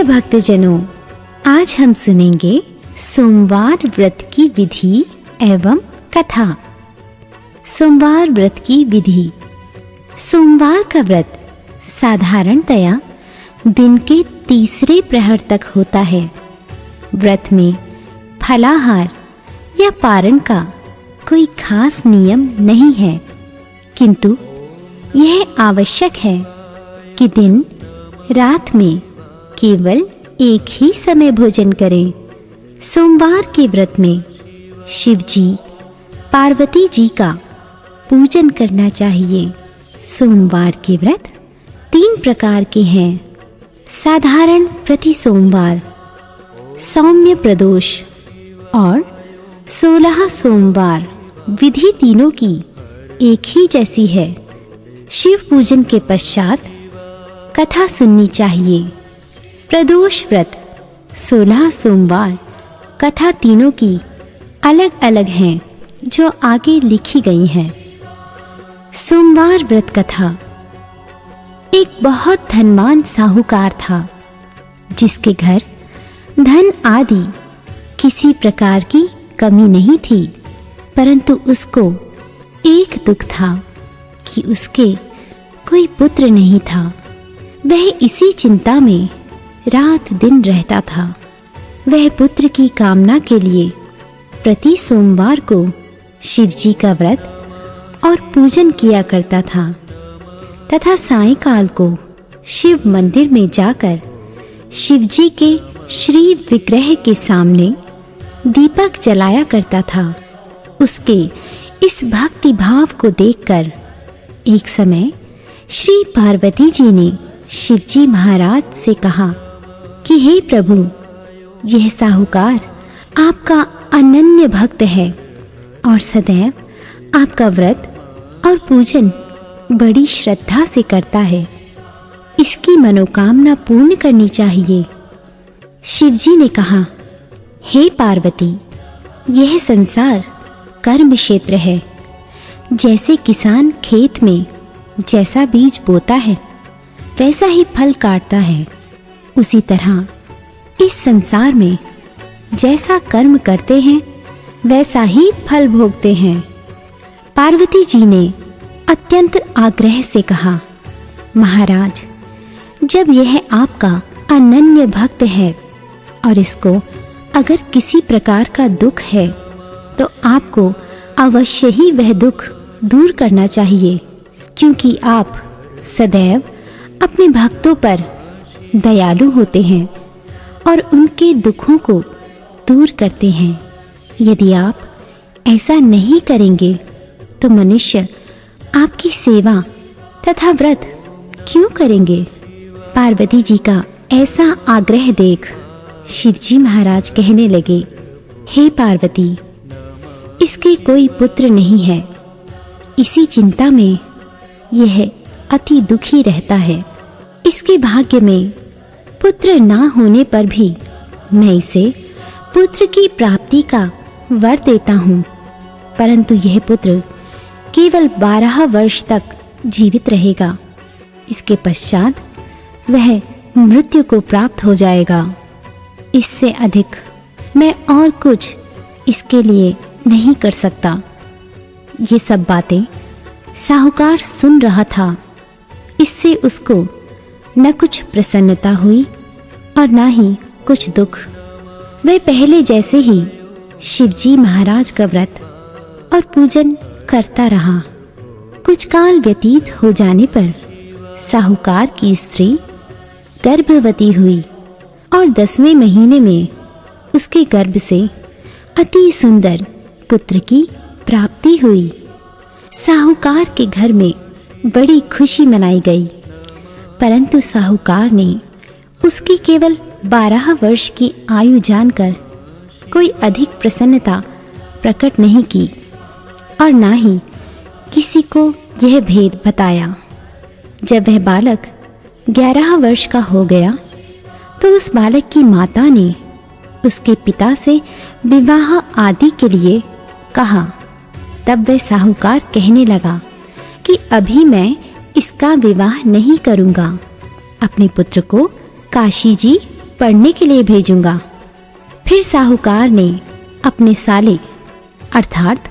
प्रिय भक्तजनों, आज हम सुनेंगे सोमवार व्रत की विधि एवं कथा। सोमवार व्रत की विधि। सोमवार का व्रत साधारणतया दिन के तीसरे प्रहर तक होता है। व्रत में फलाहार या पारण का कोई खास नियम नहीं है, किंतु यह आवश्यक है कि दिन रात में केवल एक ही समय भोजन करें। सोमवार के व्रत में शिव जी, पार्वती जी का पूजन करना चाहिए। सोमवार के व्रत 3 प्रकार के हैं। साधारण प्रति सोमवार, सौम्य प्रदोष और 16 सोमवार। विधि तीनों की एक ही जैसी है। शिव पूजन के पश्चात कथा सुननी चाहिए। प्रदोष व्रत 16 सोमवार। कथा तीनों की अलग अलग हैं, जो आगे लिखी गई हैं। सोमवार व्रत कथा। एक बहुत धनवान साहूकार था, जिसके घर धन आदि किसी प्रकार की कमी नहीं थी, परंतु उसको एक दुख था कि उसके कोई पुत्र नहीं था। वह इसी चिंता में रात दिन रहता था। वह पुत्र की कामना के लिए प्रति सोमवार को शिव जी का व्रत और पूजन किया करता था तथा सायंकाल को शिव मंदिर में जाकर शिव जी के श्री विग्रह के सामने दीपक जलाया करता था। उसके इस भक्ति भाव को देखकर एक समय श्री पार्वती जी ने शिव जी महाराज से कहा कि हे प्रभु, यह साहूकार आपका अनन्य भक्त है और सदैव आपका व्रत और पूजन बड़ी श्रद्धा से करता है। इसकी मनोकामना पूर्ण करनी चाहिए। शिव जी ने कहा, हे पार्वती, यह संसार कर्म क्षेत्र है। जैसे किसान खेत में जैसा बीज बोता है वैसा ही फल काटता है, उसी तरह इस संसार में जैसा कर्म करते हैं वैसा ही फल भोगते हैं। पार्वती जी ने अत्यंत आग्रह से कहा, महाराज, जब यह आपका अनन्य भक्त है और इसको अगर किसी प्रकार का दुख है तो आपको अवश्य ही वह दुख दूर करना चाहिए, क्योंकि आप सदैव अपने भक्तों पर दयालु होते हैं और उनके दुखों को दूर करते हैं। यदि आप ऐसा नहीं करेंगे तो मनुष्य आपकी सेवा तथा व्रत क्यों करेंगे? पार्वती जी का ऐसा आग्रह देख शिव जी महाराज कहने लगे, हे पार्वती, इसके कोई पुत्र नहीं है। इसी चिंता में यह अति दुखी रहता है। इसके भाग्य में पुत्र ना होने पर भी मैं इसे पुत्र की प्राप्ति का वर देता हूँ, परंतु यह पुत्र केवल 12 वर्ष तक जीवित रहेगा। इसके पश्चात वह मृत्यु को प्राप्त हो जाएगा। इससे अधिक मैं और कुछ इसके लिए नहीं कर सकता। ये सब बातें साहूकार सुन रहा था। इससे उसको न कुछ प्रसन्नता हुई और न ही कुछ दुख। वह पहले जैसे ही शिव जी महाराज का व्रत और पूजन करता रहा। कुछ काल व्यतीत हो जाने पर साहूकार की स्त्री गर्भवती हुई और 10वें महीने में उसके गर्भ से अति सुंदर पुत्र की प्राप्ति हुई। साहूकार के घर में बड़ी खुशी मनाई गई, परंतु साहूकार ने उसकी केवल 12 वर्ष की आयु जानकर कोई अधिक प्रसन्नता प्रकट नहीं की और ना ही किसी को यह भेद बताया। जब वह बालक 11 वर्ष का हो गया तो उस बालक की माता ने उसके पिता से विवाह आदि के लिए कहा। तब वह साहूकार कहने लगा कि अभी मैं इसका विवाह नहीं करूँगा। अपने पुत्र को काशी जी पढ़ने के लिए भेजूंगा। फिर साहूकार ने अपने साले अर्थात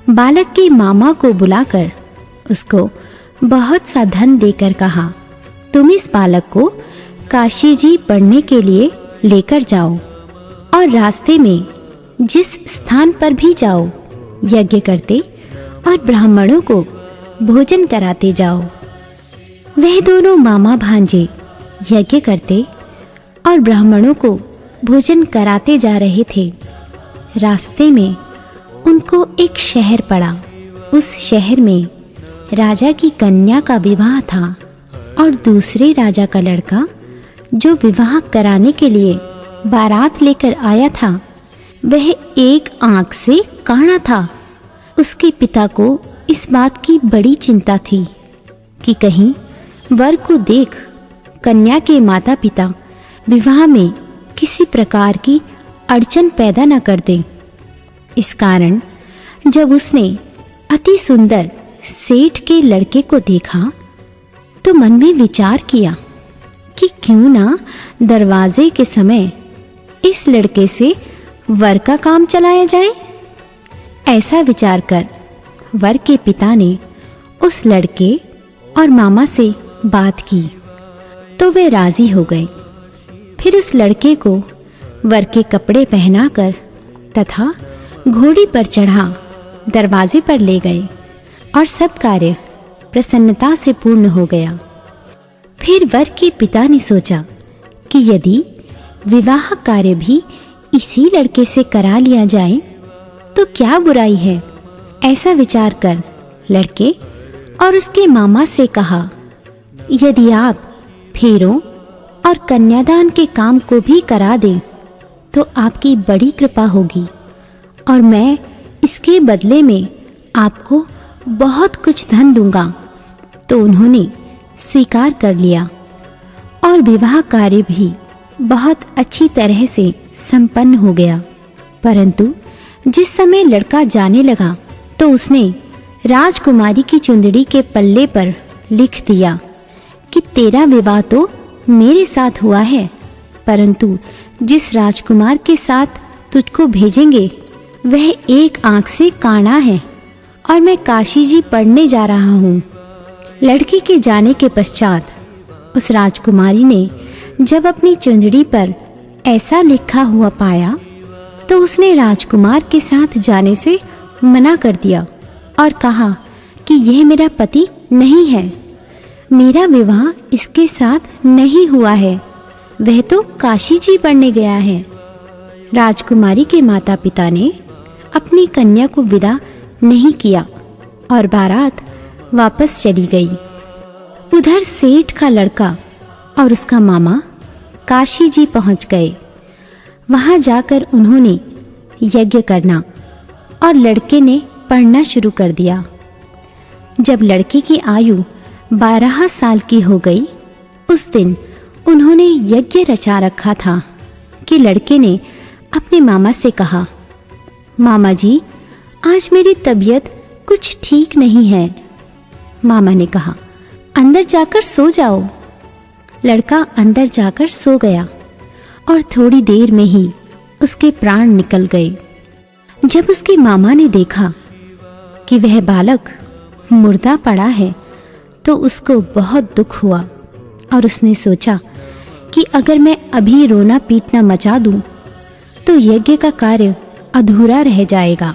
बालक के मामा को बुलाकर उसको बहुत सा धन देकर कहा, तुम इस बालक को काशी जी पढ़ने के लिए लेकर जाओ और रास्ते में जिस स्थान पर भी जाओ यज्ञ करते और ब्राह्मणों को भोजन कराते जाओ। वह दोनों मामा भांजे यज्ञ करते और ब्राह्मणों को भोजन कराते जा रहे थे। रास्ते में उनको एक शहर पड़ा। उस शहर में राजा की कन्या का विवाह था और दूसरे राजा का लड़का जो विवाह कराने के लिए बारात लेकर आया था वह एक आंख से काना था। उसके पिता को इस बात की बड़ी चिंता थी कि कहीं वर को देख कन्या के माता पिता विवाह में किसी प्रकार की अड़चन पैदा न कर दें। इस कारण जब उसने अति सुंदर सेठ के लड़के को देखा तो मन में विचार किया कि क्यों ना दरवाजे के समय इस लड़के से वर का काम चलाया जाए। ऐसा विचार कर वर के पिता ने उस लड़के और मामा से बात की तो वे राजी हो गए। फिर उस लड़के को वर के कपड़े पहनाकर तथा घोड़ी पर चढ़ा दरवाजे पर ले गए और सब कार्य प्रसन्नता से पूर्ण हो गया। फिर वर के पिता ने सोचा कि यदि विवाह कार्य भी इसी लड़के से करा लिया जाए तो क्या बुराई है। ऐसा विचार कर लड़के और उसके मामा से कहा, यदि आप फेरों और कन्यादान के काम को भी करा दें तो आपकी बड़ी कृपा होगी और मैं इसके बदले में आपको बहुत कुछ धन दूंगा। तो उन्होंने स्वीकार कर लिया और विवाह कार्य भी बहुत अच्छी तरह से संपन्न हो गया। परंतु जिस समय लड़का जाने लगा तो उसने राजकुमारी की चुंदड़ी के पल्ले पर लिख दिया कि तेरा विवाह तो मेरे साथ हुआ है, परंतु जिस राजकुमार के साथ तुझको भेजेंगे वह एक आंख से काना है और मैं काशी जी पढ़ने जा रहा हूँ। लड़की के जाने के पश्चात उस राजकुमारी ने जब अपनी चुंदड़ी पर ऐसा लिखा हुआ पाया तो उसने राजकुमार के साथ जाने से मना कर दिया और कहा कि यह मेरा पति नहीं है, मेरा विवाह इसके साथ नहीं हुआ है, वह तो काशी जी पढ़ने गया है। राजकुमारी के माता पिता ने अपनी कन्या को विदा नहीं किया और बारात वापस चली गई। उधर सेठ का लड़का और उसका मामा काशी जी पहुंच गए। वहां जाकर उन्होंने यज्ञ करना और लड़के ने पढ़ना शुरू कर दिया। जब लड़के की आयु 12 साल की हो गई उस दिन उन्होंने यज्ञ रचा रखा था कि लड़के ने अपने मामा से कहा, मामा जी आज मेरी तबीयत कुछ ठीक नहीं है। मामा ने कहा, अंदर जाकर सो जाओ। लड़का अंदर जाकर सो गया और थोड़ी देर में ही उसके प्राण निकल गए। जब उसके मामा ने देखा कि वह बालक मुर्दा पड़ा है तो उसको बहुत दुख हुआ और उसने सोचा कि अगर मैं अभी रोना पीटना मचा दूं तो यज्ञ का कार्य अधूरा रह जाएगा।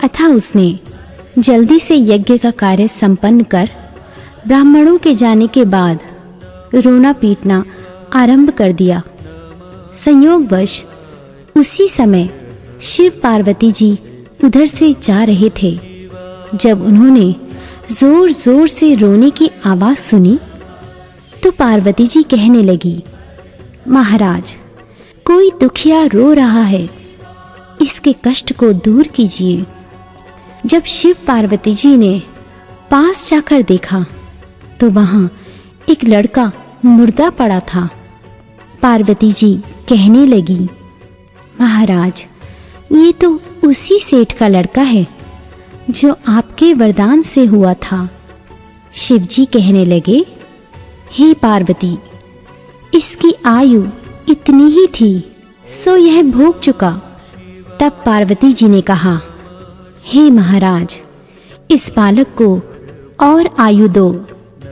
अतः उसने जल्दी से यज्ञ का कार्य संपन्न कर ब्राह्मणों के जाने के बाद रोना पीटना आरंभ कर दिया। संयोगवश उसी समय शिव पार्वती जी उधर से जा रहे थे। जब उन्होंने जोर जोर से रोने की आवाज सुनी तो पार्वती जी कहने लगी, महाराज कोई दुखिया रो रहा है, इसके कष्ट को दूर कीजिए। जब शिव पार्वती जी ने पास जाकर देखा तो वहां एक लड़का मुर्दा पड़ा था। पार्वती जी कहने लगी, महाराज ये तो उसी सेठ का लड़का है जो आपके वरदान से हुआ था। शिव जी कहने लगे, हे पार्वती, इसकी आयु इतनी ही थी सो यह भोग चुका। तब पार्वती जी ने कहा, हे महाराज, इस बालक को और आयु दो,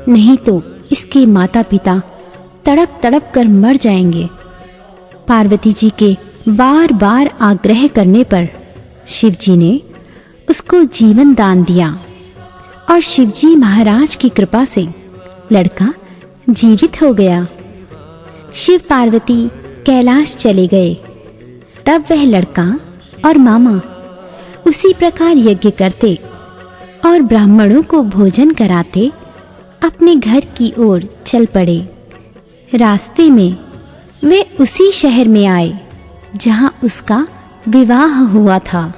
नहीं तो इसके माता पिता तड़प तड़प कर मर जाएंगे। पार्वती जी के बार बार आग्रह करने पर शिव जी ने उसको जीवन दान दिया और शिवजी महाराज की कृपा से लड़का जीवित हो गया। शिव पार्वती कैलाश चले गए। तब वह लड़का और मामा उसी प्रकार यज्ञ करते और ब्राह्मणों को भोजन कराते अपने घर की ओर चल पड़े। रास्ते में वे उसी शहर में आए जहां उसका विवाह हुआ था।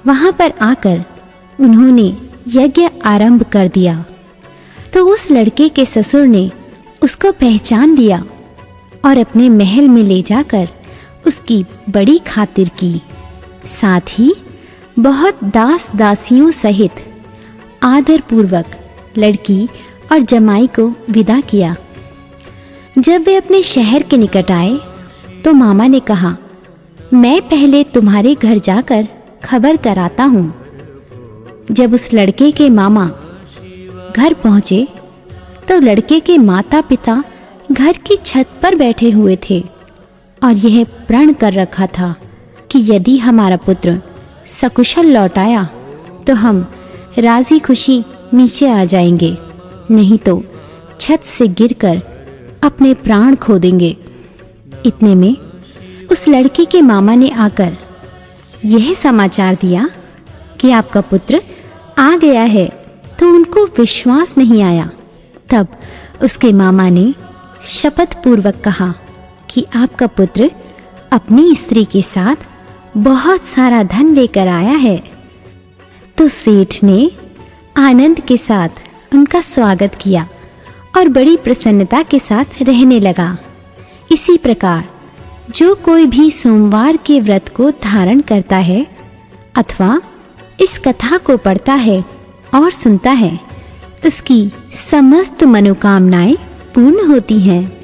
वहां पर आकर उन्होंने यज्ञ आरंभ कर दिया तो उस लड़के के ससुर ने उसको पहचान लिया और अपने महल में ले जाकर उसकी बड़ी खातिर की। साथ ही बहुत दास दासियों सहित आदरपूर्वक लड़की और जमाई को विदा किया। जब वे अपने शहर के निकट आए तो मामा ने कहा, मैं पहले तुम्हारे घर जाकर खबर कराता हूँ। जब उस लड़के के मामा घर पहुँचे तो लड़के के माता पिता घर की छत पर बैठे हुए थे और यह प्रण कर रखा था कि यदि हमारा पुत्र सकुशल लौट आया तो हम राजी खुशी नीचे आ जाएंगे, नहीं तो छत से गिरकर अपने प्राण खो देंगे। इतने में उस लड़के के मामा ने आकर यह समाचार दिया कि आपका पुत्र आ गया है, तो उनको विश्वास नहीं आया। तब उसके मामा ने शपथ पूर्वक कहा कि आपका पुत्र अपनी स्त्री के साथ बहुत सारा धन लेकर आया है। तो सेठ ने आनंद के साथ उनका स्वागत किया और बड़ी प्रसन्नता के साथ रहने लगा। इसी प्रकार जो कोई भी सोमवार के व्रत को धारण करता है अथवा इस कथा को पढ़ता है और सुनता है, उसकी समस्त मनोकामनाएं पूर्ण होती हैं।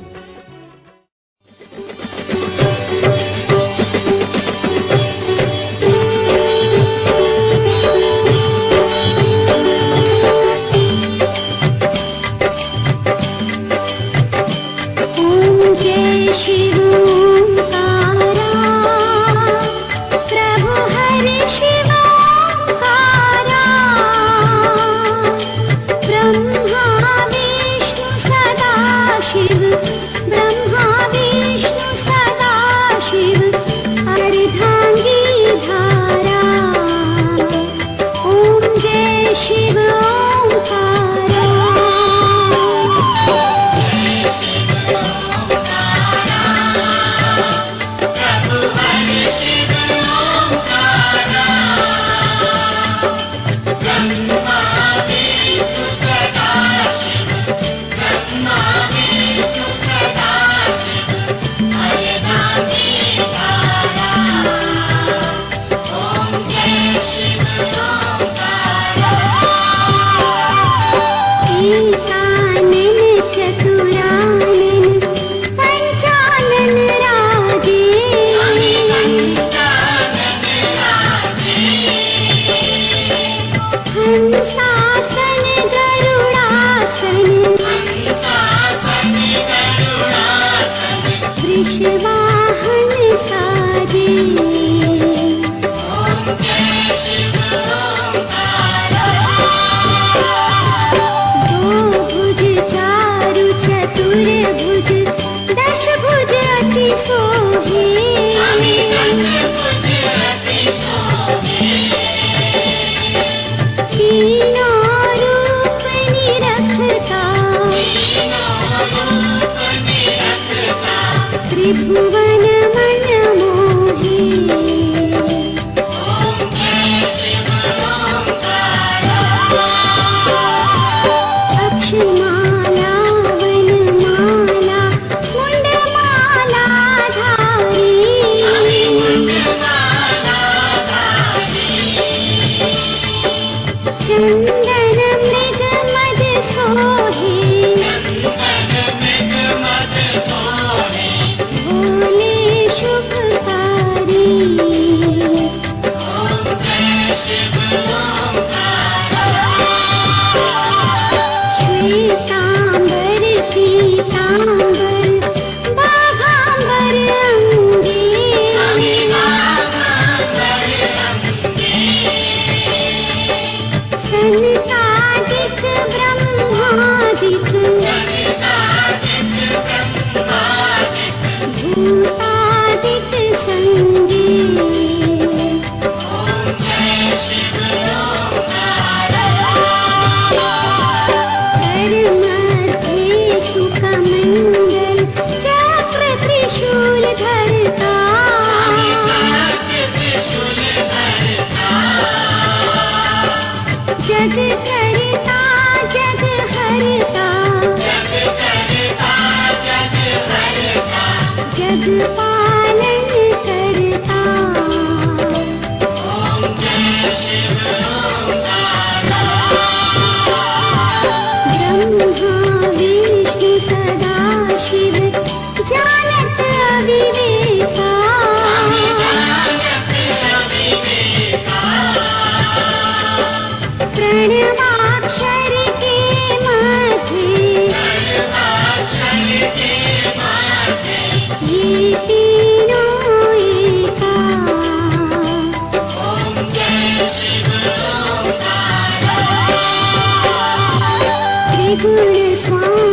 गुण स्वामी